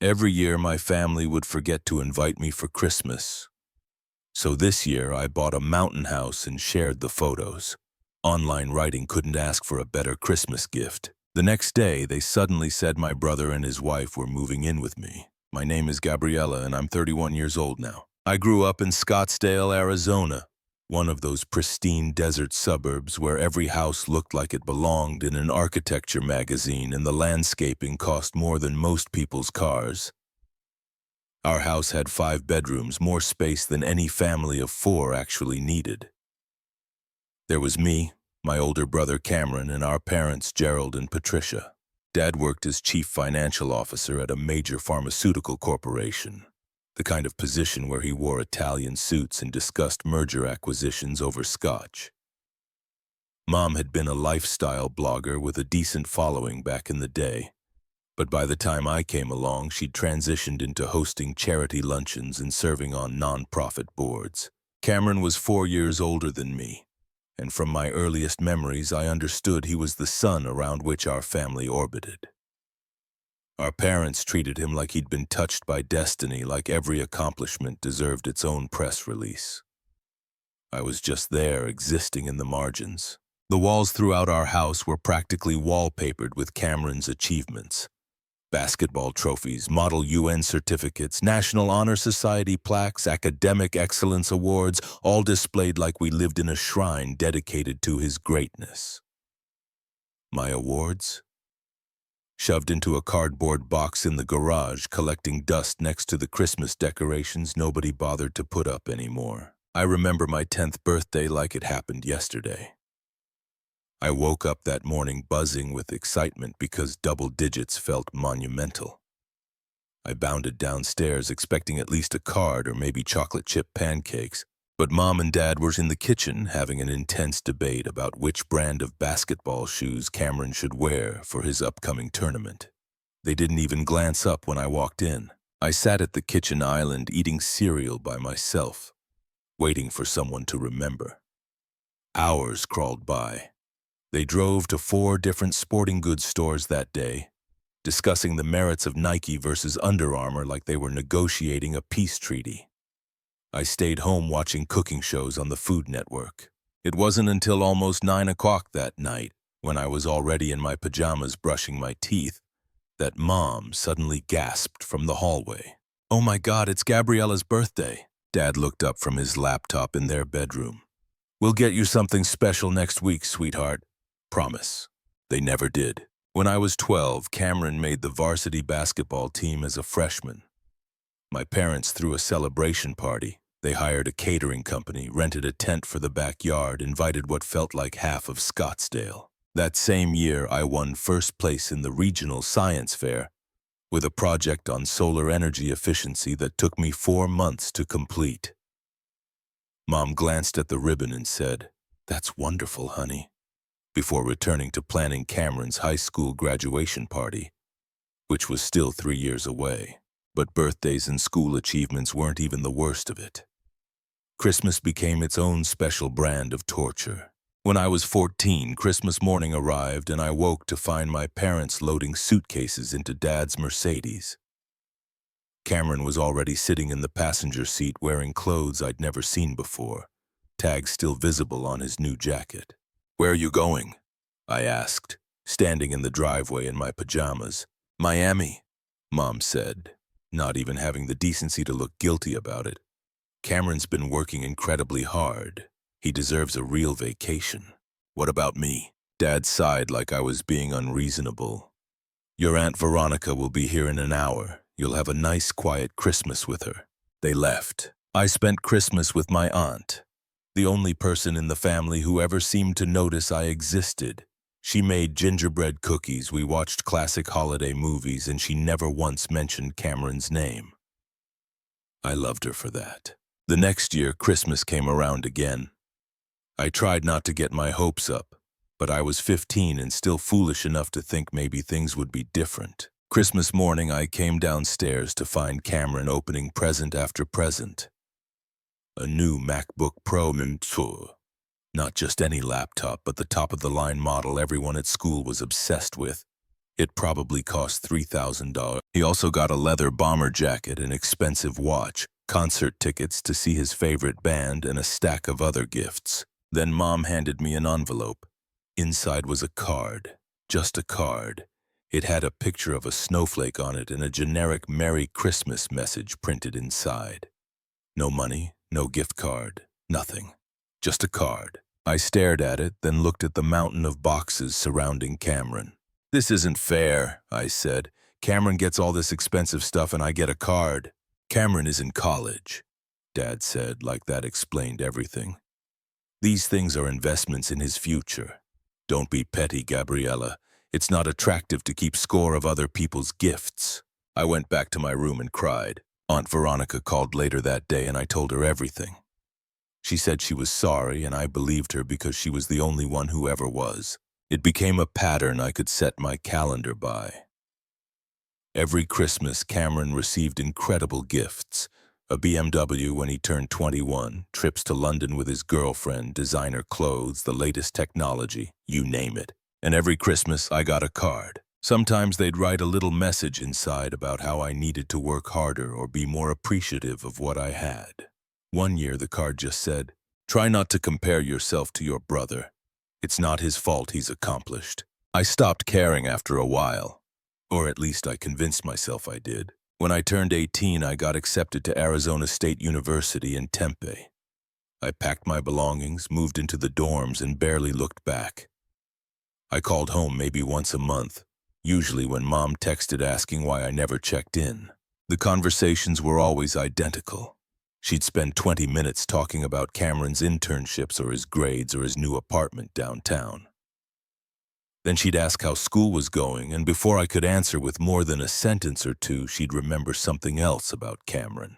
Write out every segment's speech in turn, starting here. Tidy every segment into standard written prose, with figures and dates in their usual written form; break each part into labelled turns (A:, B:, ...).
A: Every year, my family would forget to invite me for Christmas. So this year, I bought a mountain house and shared the photos. Online writing couldn't ask for a better Christmas gift. The next day, they suddenly said my brother and his wife were moving in with me. My name is Gabriella, and I'm 31 years old now. I grew up in Scottsdale, Arizona, one of those pristine desert suburbs where every house looked like it belonged in an architecture magazine and the landscaping cost more than most people's cars. Our house had 5 bedrooms, more space than any family of 4 actually needed. There was me, my older brother Cameron, and our parents Gerald and Patricia. Dad worked as chief financial officer at a major pharmaceutical corporation, the kind of position where he wore Italian suits and discussed merger acquisitions over scotch. Mom had been a lifestyle blogger with a decent following back in the day, but by the time I came along, she'd transitioned into hosting charity luncheons and serving on non-profit boards. Cameron was 4 years older than me, and from my earliest memories, I understood he was the sun around which our family orbited. Our parents treated him like he'd been touched by destiny, like every accomplishment deserved its own press release. I was just there, existing in the margins. The walls throughout our house were practically wallpapered with Cameron's achievements. Basketball trophies, Model UN certificates, National Honor Society plaques, academic excellence awards, all displayed like we lived in a shrine dedicated to his greatness. My awards? Shoved into a cardboard box in the garage, collecting dust next to the Christmas decorations nobody bothered to put up anymore. I remember my 10th birthday like it happened yesterday. I woke up that morning buzzing with excitement because double digits felt monumental. I bounded downstairs expecting at least a card or maybe chocolate chip pancakes, but Mom and Dad were in the kitchen having an intense debate about which brand of basketball shoes Cameron should wear for his upcoming tournament. They didn't even glance up when I walked in. I sat at the kitchen island eating cereal by myself, waiting for someone to remember. Hours crawled by. They drove to 4 different sporting goods stores that day, discussing the merits of Nike versus Under Armour like they were negotiating a peace treaty. I stayed home watching cooking shows on the Food Network. It wasn't until almost 9 o'clock that night, when I was already in my pajamas brushing my teeth, that Mom suddenly gasped from the hallway. "Oh my God, it's Gabriella's birthday." Dad looked up from his laptop in their bedroom. "We'll get you something special next week, sweetheart. Promise." They never did. When I was 12, Cameron made the varsity basketball team as a freshman. My parents threw a celebration party. They hired a catering company, rented a tent for the backyard, invited what felt like half of Scottsdale. That same year, I won first place in the regional science fair with a project on solar energy efficiency that took me 4 months to complete. Mom glanced at the ribbon and said, "That's wonderful, honey," before returning to planning Cameron's high school graduation party, which was still 3 years away. But birthdays and school achievements weren't even the worst of it. Christmas became its own special brand of torture. When I was 14, Christmas morning arrived and I woke to find my parents loading suitcases into Dad's Mercedes. Cameron was already sitting in the passenger seat wearing clothes I'd never seen before, tags still visible on his new jacket. "Where are you going?" I asked, standing in the driveway in my pajamas. "Miami," Mom said, not even having the decency to look guilty about it. "Cameron's been working incredibly hard. He deserves a real vacation." "What about me?" Dad sighed like I was being unreasonable. "Your Aunt Veronica will be here in an hour. You'll have a nice, quiet Christmas with her." They left. I spent Christmas with my aunt, the only person in the family who ever seemed to notice I existed. She made gingerbread cookies, we watched classic holiday movies, and she never once mentioned Cameron's name. I loved her for that. The next year, Christmas came around again. I tried not to get my hopes up, but I was 15 and still foolish enough to think maybe things would be different. Christmas morning, I came downstairs to find Cameron opening present after present. A new MacBook Pro, not just any laptop, but the top-of-the-line model everyone at school was obsessed with. It probably cost $3,000. He also got a leather bomber jacket, an expensive watch, concert tickets to see his favorite band, and a stack of other gifts. Then Mom handed me an envelope. Inside was a card. Just a card. It had a picture of a snowflake on it and a generic Merry Christmas message printed inside. No money, no gift card, nothing. Just a card. I stared at it, then looked at the mountain of boxes surrounding Cameron. "This isn't fair," I said. "Cameron gets all this expensive stuff and I get a card." "Cameron is in college," Dad said, like that explained everything. "These things are investments in his future. Don't be petty, Gabriella. It's not attractive to keep score of other people's gifts." I went back to my room and cried. Aunt Veronica called later that day and I told her everything. She said she was sorry and I believed her because she was the only one who ever was. It became a pattern I could set my calendar by. Every Christmas, Cameron received incredible gifts. A BMW when he turned 21, trips to London with his girlfriend, designer clothes, the latest technology, you name it. And every Christmas, I got a card. Sometimes they'd write a little message inside about how I needed to work harder or be more appreciative of what I had. One year, the card just said, "Try not to compare yourself to your brother. It's not his fault he's accomplished." I stopped caring after a while. Or at least I convinced myself I did. When I turned 18, I got accepted to Arizona State University in Tempe. I packed my belongings, moved into the dorms, and barely looked back. I called home maybe once a month, usually when Mom texted asking why I never checked in. The conversations were always identical. She'd spend 20 minutes talking about Cameron's internships or his grades or his new apartment downtown. Then she'd ask how school was going, and before I could answer with more than a sentence or two, she'd remember something else about Cameron.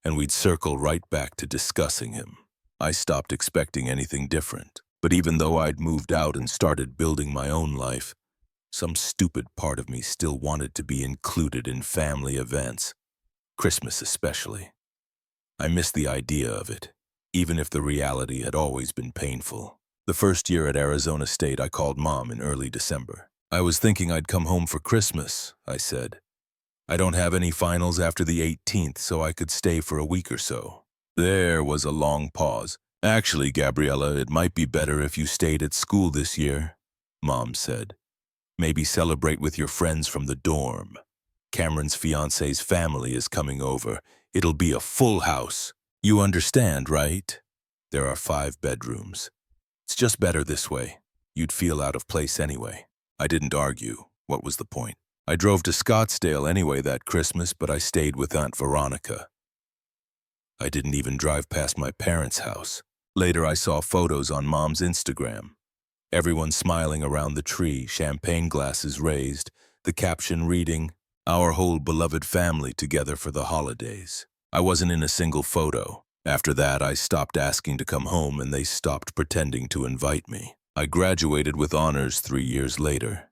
A: And we'd circle right back to discussing him. I stopped expecting anything different, but even though I'd moved out and started building my own life, some stupid part of me still wanted to be included in family events, Christmas especially. I missed the idea of it, even if the reality had always been painful. The first year at Arizona State, I called Mom in early December. "I was thinking I'd come home for Christmas," I said. "I don't have any finals after the 18th, so I could stay for a week or so." There was a long pause. "Actually, Gabriella, it might be better if you stayed at school this year," Mom said. "Maybe celebrate with your friends from the dorm. Cameron's fiance's family is coming over. It'll be a full house. You understand, right? There are 5 bedrooms. It's just better this way. You'd feel out of place anyway." I didn't argue. What was the point? I drove to Scottsdale anyway that Christmas, but I stayed with Aunt Veronica. I didn't even drive past my parents' house. Later, I saw photos on Mom's Instagram. Everyone smiling around the tree, champagne glasses raised, the caption reading, "Our whole beloved family together for the holidays." I wasn't in a single photo. After that, I stopped asking to come home and they stopped pretending to invite me. I graduated with honors 3 years later.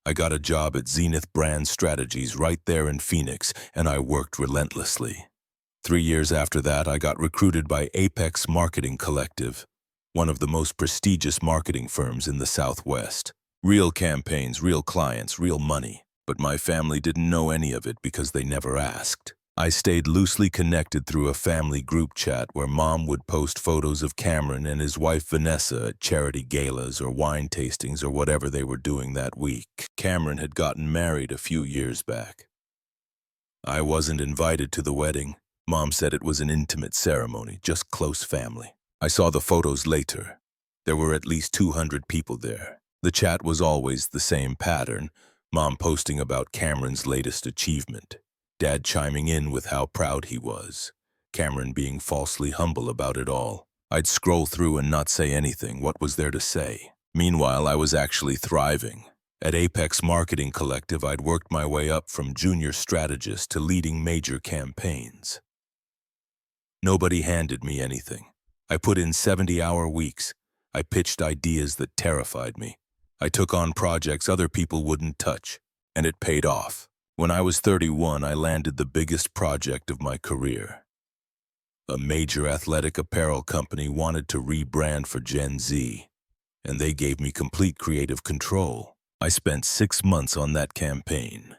A: I got a job at Zenith Brand Strategies right there in Phoenix, and I worked relentlessly. 3 years after that, I got recruited by Apex Marketing Collective, one of the most prestigious marketing firms in the Southwest. Real campaigns, real clients, real money. But my family didn't know any of it because they never asked. I stayed loosely connected through a family group chat where Mom would post photos of Cameron and his wife Vanessa at charity galas or wine tastings or whatever they were doing that week. Cameron had gotten married a few years back. I wasn't invited to the wedding. Mom said it was an intimate ceremony, just close family. I saw the photos later. There were at least 200 people there. The chat was always the same pattern. Mom posting about Cameron's latest achievement. Dad chiming in with how proud he was. Cameron being falsely humble about it all. I'd scroll through and not say anything. What was there to say? Meanwhile, I was actually thriving. At Apex Marketing Collective, I'd worked my way up from junior strategist to leading major campaigns. Nobody handed me anything. I put in 70-hour weeks. I pitched ideas that terrified me. I took on projects other people wouldn't touch, and it paid off. When I was 31, I landed the biggest project of my career. A major athletic apparel company wanted to rebrand for Gen Z, and they gave me complete creative control. I spent 6 months on that campaign,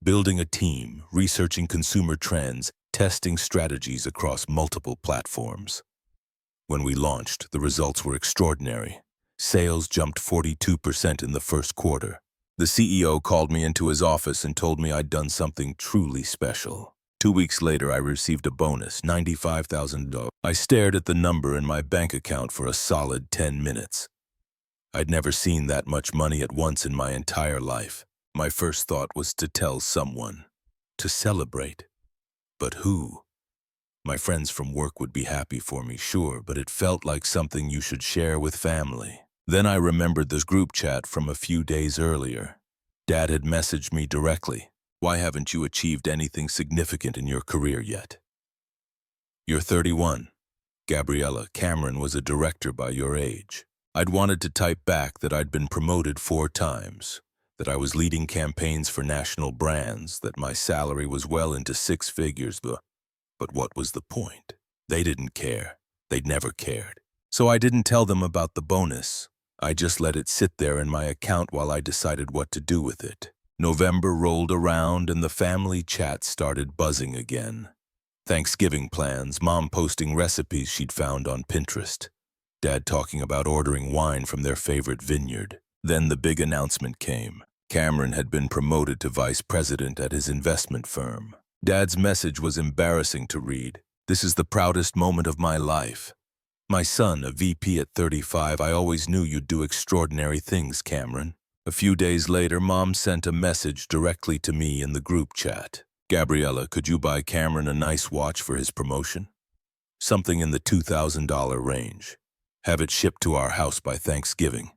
A: building a team, researching consumer trends, testing strategies across multiple platforms. When we launched, the results were extraordinary. Sales jumped 42% in the first quarter. The CEO called me into his office and told me I'd done something truly special. 2 weeks later, I received a bonus, $95,000. I stared at the number in my bank account for a solid 10 minutes. I'd never seen that much money at once in my entire life. My first thought was to tell someone, to celebrate. But who? My friends from work would be happy for me, sure, but it felt like something you should share with family. Then I remembered this group chat from a few days earlier. Dad had messaged me directly. Why haven't you achieved anything significant in your career yet? You're 31. Gabriella, Cameron was a director by your age. I'd wanted to type back that I'd been promoted 4 times, that I was leading campaigns for national brands, that my salary was well into 6 figures, but what was the point? They didn't care. They'd never cared. So I didn't tell them about the bonus. I just let it sit there in my account while I decided what to do with it. November rolled around and the family chat started buzzing again. Thanksgiving plans, Mom posting recipes she'd found on Pinterest. Dad talking about ordering wine from their favorite vineyard. Then the big announcement came. Cameron had been promoted to vice president at his investment firm. Dad's message was embarrassing to read. This is the proudest moment of my life. My son, a VP at 35, I always knew you'd do extraordinary things, Cameron. A few days later, Mom sent a message directly to me in the group chat. Gabriella, could you buy Cameron a nice watch for his promotion? Something in the $2,000 range. Have it shipped to our house by Thanksgiving.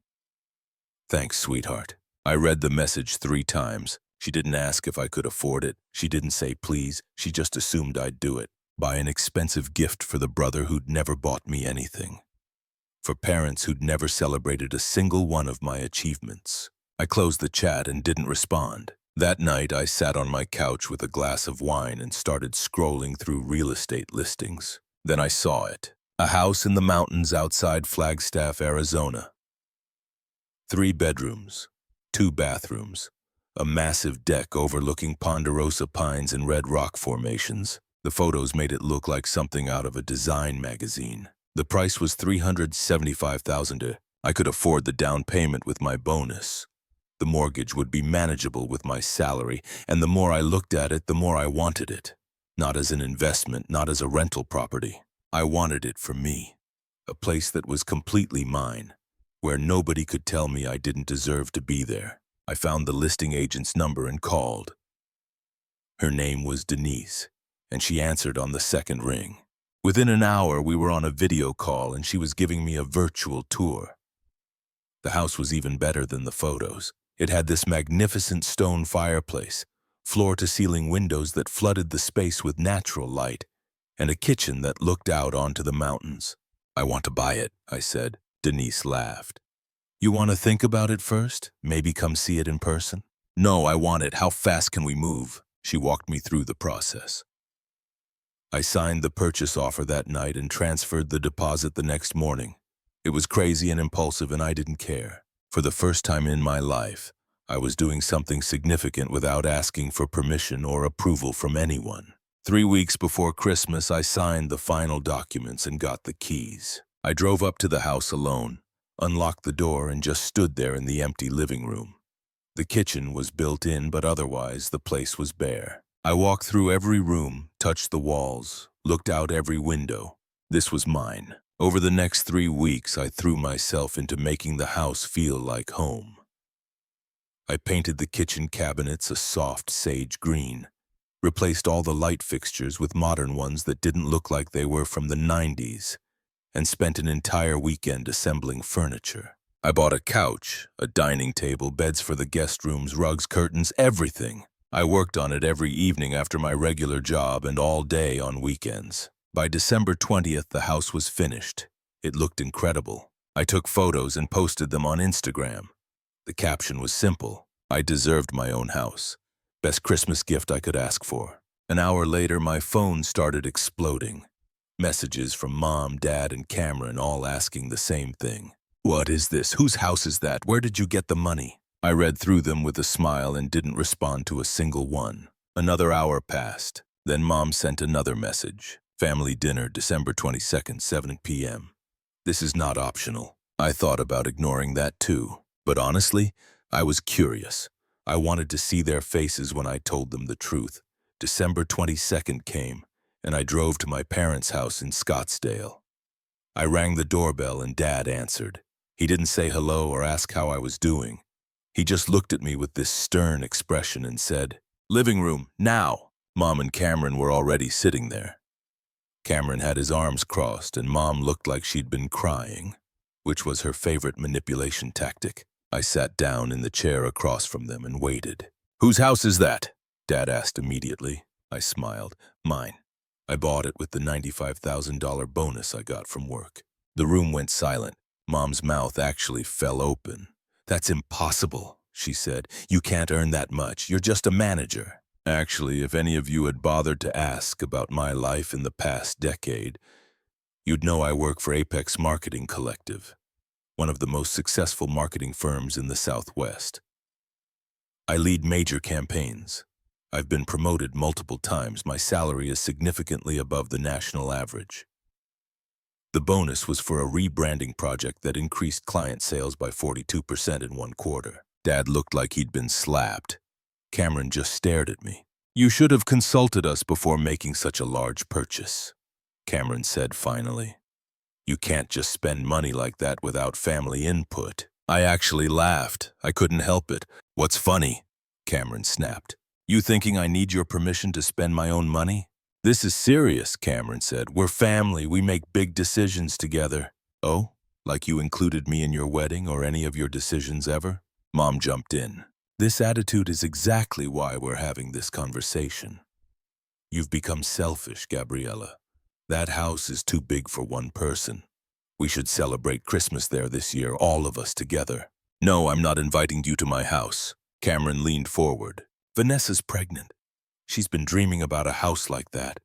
A: Thanks, sweetheart. I read the message 3 times. She didn't ask if I could afford it. She didn't say please. She just assumed I'd do it. Buy an expensive gift for the brother who'd never bought me anything. For parents who'd never celebrated a single one of my achievements. I closed the chat and didn't respond. That night, I sat on my couch with a glass of wine and started scrolling through real estate listings. Then I saw it. A house in the mountains outside Flagstaff, Arizona. 3 bedrooms, 2 bathrooms, a massive deck overlooking ponderosa pines and red rock formations. The photos made it look like something out of a design magazine. The price was $375,000. I could afford the down payment with my bonus. The mortgage would be manageable with my salary, and the more I looked at it, the more I wanted it. Not as an investment, not as a rental property. I wanted it for me. A place that was completely mine, where nobody could tell me I didn't deserve to be there. I found the listing agent's number and called. Her name was Denise, and she answered on the second ring. Within an hour, we were on a video call, and she was giving me a virtual tour. The house was even better than the photos. It had this magnificent stone fireplace, floor-to-ceiling windows that flooded the space with natural light, and a kitchen that looked out onto the mountains. I want to buy it, I said. Denise laughed. You want to think about it first? Maybe come see it in person? No, I want it. How fast can we move? She walked me through the process. I signed the purchase offer that night and transferred the deposit the next morning. It was crazy and impulsive, and I didn't care. For the first time in my life, I was doing something significant without asking for permission or approval from anyone. 3 weeks before Christmas, I signed the final documents and got the keys. I drove up to the house alone, unlocked the door, and just stood there in the empty living room. The kitchen was built in, but otherwise the place was bare. I walked through every room, touched the walls, looked out every window. This was mine. Over the next 3 weeks, I threw myself into making the house feel like home. I painted the kitchen cabinets a soft sage green, replaced all the light fixtures with modern ones that didn't look like they were from the 90s, and spent an entire weekend assembling furniture. I bought a couch, a dining table, beds for the guest rooms, rugs, curtains, everything. I worked on it every evening after my regular job and all day on weekends. By December 20th, the house was finished. It looked incredible. I took photos and posted them on Instagram. The caption was simple: I deserved my own house. Best Christmas gift I could ask for. An hour later, my phone started exploding. Messages from Mom, Dad, and Cameron all asking the same thing. What is this? Whose house is that? Where did you get the money? I read through them with a smile and didn't respond to a single one. Another hour passed. Then Mom sent another message. Family dinner, December 22nd, 7 p.m. This is not optional. I thought about ignoring that too. But honestly, I was curious. I wanted to see their faces when I told them the truth. December 22nd came, and I drove to my parents' house in Scottsdale. I rang the doorbell and Dad answered. He didn't say hello or ask how I was doing. He just looked at me with this stern expression and said, "Living room, now!" Mom and Cameron were already sitting there. Cameron had his arms crossed and Mom looked like she'd been crying, which was her favorite manipulation tactic. I sat down in the chair across from them and waited. "Whose house is that?" Dad asked immediately. I smiled. "Mine. I bought it with the $95,000 bonus I got from work." The room went silent. Mom's mouth actually fell open. "That's impossible," she said. "You can't earn that much. You're just a manager." Actually, if any of you had bothered to ask about my life in the past decade, you'd know I work for Apex Marketing Collective, one of the most successful marketing firms in the Southwest. I lead major campaigns. I've been promoted multiple times. My salary is significantly above the national average. The bonus was for a rebranding project that increased client sales by 42% in one quarter. Dad looked like he'd been slapped. Cameron just stared at me. "You should have consulted us before making such a large purchase," Cameron said finally. "You can't just spend money like that without family input." I actually laughed. I couldn't help it. "What's funny?" Cameron snapped. "You thinking I need your permission to spend my own money?" "This is serious," Cameron said. "We're family. We make big decisions together." "Oh? Like you included me in your wedding or any of your decisions ever?" Mom jumped in. "This attitude is exactly why we're having this conversation. You've become selfish, Gabriella. That house is too big for one person. We should celebrate Christmas there this year, all of us together." "No, I'm not inviting you to my house." Cameron leaned forward. "Vanessa's pregnant. She's been dreaming about a house like that.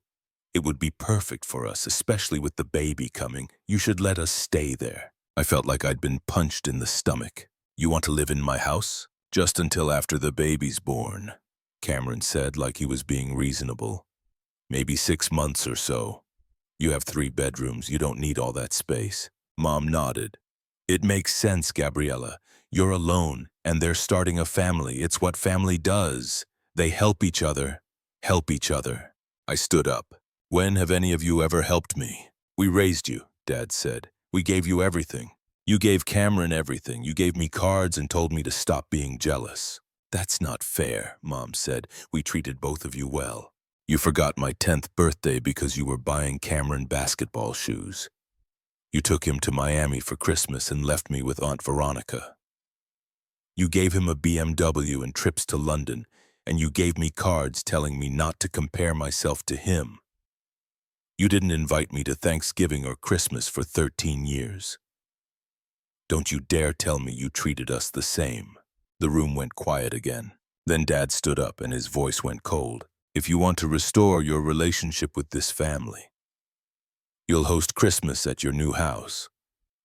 A: It would be perfect for us, especially with the baby coming. You should let us stay there." I felt like I'd been punched in the stomach. "You want to live in my house?" "Just until after the baby's born," Cameron said like he was being reasonable. "Maybe 6 months or so. You have 3 bedrooms. You don't need all that space." Mom nodded. "It makes sense, Gabriella. You're alone, and they're starting a family. It's what family does. They help each other. Help each other." I stood up. "When have any of you ever helped me?" "We raised you," Dad said. "We gave you everything. You gave Cameron everything. You gave me cards and told me to stop being jealous." "That's not fair," Mom said. "We treated both of you well. You forgot my 10th birthday because you were buying Cameron basketball shoes. You took him to Miami for Christmas and left me with Aunt Veronica. You gave him a BMW and trips to London, and you gave me cards telling me not to compare myself to him. You didn't invite me to Thanksgiving or Christmas for 13 years. Don't you dare tell me you treated us the same." The room went quiet again. Then Dad stood up and his voice went cold. "If you want to restore your relationship with this family, you'll host Christmas at your new house,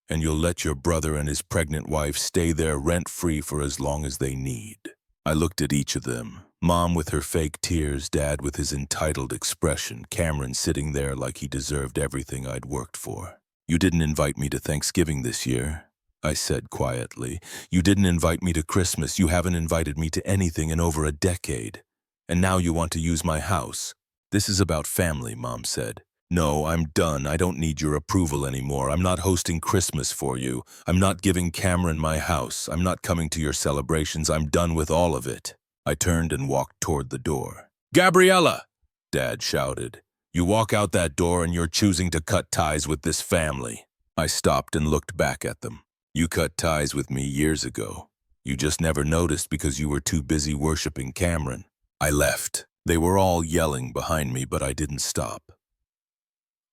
A: and you'll let your brother and his pregnant wife stay there rent-free for as long as they need." I looked at each of them. Mom with her fake tears, Dad with his entitled expression, Cameron sitting there like he deserved everything I'd worked for. "You didn't invite me to Thanksgiving this year," I said quietly. "You didn't invite me to Christmas. You haven't invited me to anything in over a decade. And now you want to use my house. This is about family," Mom said. "No, I'm done. I don't need your approval anymore. I'm not hosting Christmas for you. I'm not giving Cameron my house. I'm not coming to your celebrations. I'm done with all of it." I turned and walked toward the door. "Gabriella!" Dad shouted. "You walk out that door and you're choosing to cut ties with this family." I stopped and looked back at them. "You cut ties with me years ago. You just never noticed because you were too busy worshiping Cameron." I left. They were all yelling behind me, but I didn't stop.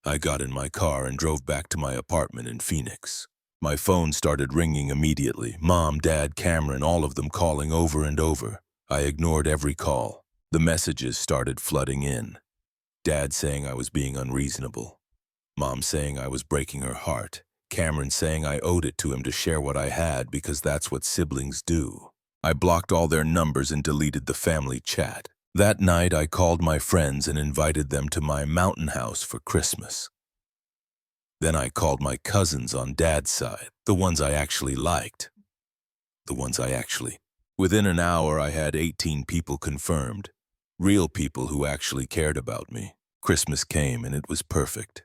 A: I got in my car and drove back to my apartment in Phoenix. My phone started ringing immediately. Mom, Dad, Cameron, all of them calling over and over. I ignored every call. The messages started flooding in. Dad saying I was being unreasonable. Mom saying I was breaking her heart. Cameron saying I owed it to him to share what I had because that's what siblings do. I blocked all their numbers and deleted the family chat. That night, I called my friends and invited them to my mountain house for Christmas. Then I called my cousins on Dad's side, the ones I actually liked. Within an hour, I had 18 people confirmed. Real people who actually cared about me. Christmas came and it was perfect.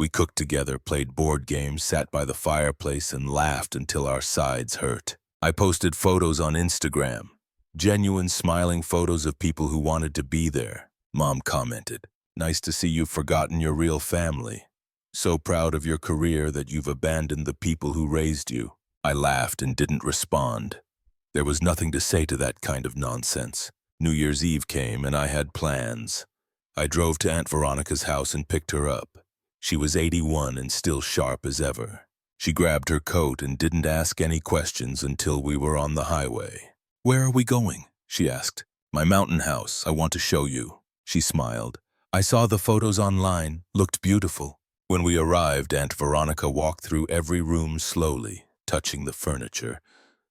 A: We cooked together, played board games, sat by the fireplace, and laughed until our sides hurt. I posted photos on Instagram. Genuine, smiling photos of people who wanted to be there. Mom commented, "Nice to see you've forgotten your real family. So proud of your career that you've abandoned the people who raised you." I laughed and didn't respond. There was nothing to say to that kind of nonsense. New Year's Eve came and I had plans. I drove to Aunt Veronica's house and picked her up. She was 81 and still sharp as ever. She grabbed her coat and didn't ask any questions until we were on the highway. "Where are we going?" she asked. "My mountain house. I want to show you." She smiled. "I saw the photos online. Looked beautiful." When we arrived, Aunt Veronica walked through every room slowly, touching the furniture,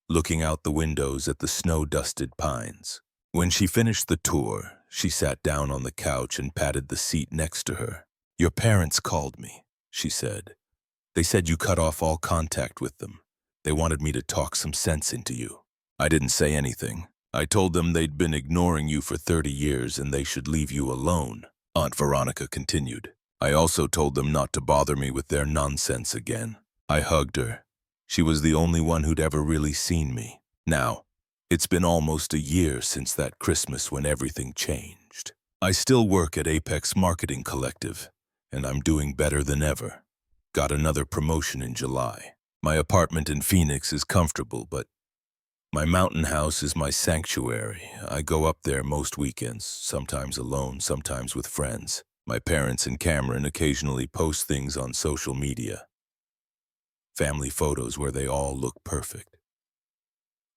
A: looking out the windows at the snow-dusted pines. When she finished the tour, she sat down on the couch and patted the seat next to her. "Your parents called me," she said. "They said you cut off all contact with them. They wanted me to talk some sense into you." I didn't say anything. I told them they'd been ignoring you for 30 years and they should leave you alone, Aunt Veronica continued. I also told them not to bother me with their nonsense again. I hugged her. She was the only one who'd ever really seen me. Now, it's been almost a year since that Christmas when everything changed. I still work at Apex Marketing Collective, and I'm doing better than ever. Got another promotion in July. My apartment in Phoenix is comfortable, but my mountain house is my sanctuary. I go up there most weekends, sometimes alone, sometimes with friends. My parents and Cameron occasionally post things on social media. Family photos where they all look perfect.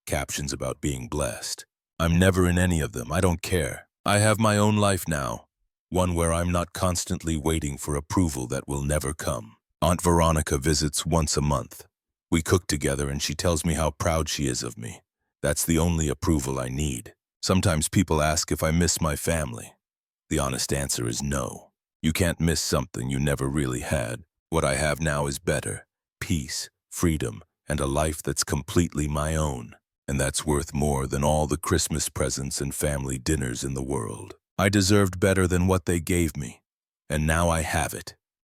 A: Captions about being blessed. I'm never in any of them. I don't care. I have my own life now, one where I'm not constantly waiting for approval that will never come. Aunt Veronica visits once a month. We cook together and she tells me how proud she is of me. That's the only approval I need. Sometimes people ask if I miss my family. The honest answer is no. You can't miss something you never really had. What I have now is better. Peace, freedom, and a life that's completely my own. And that's worth more than all the Christmas presents and family dinners in the world. I deserved better than what they gave me, and now I have it.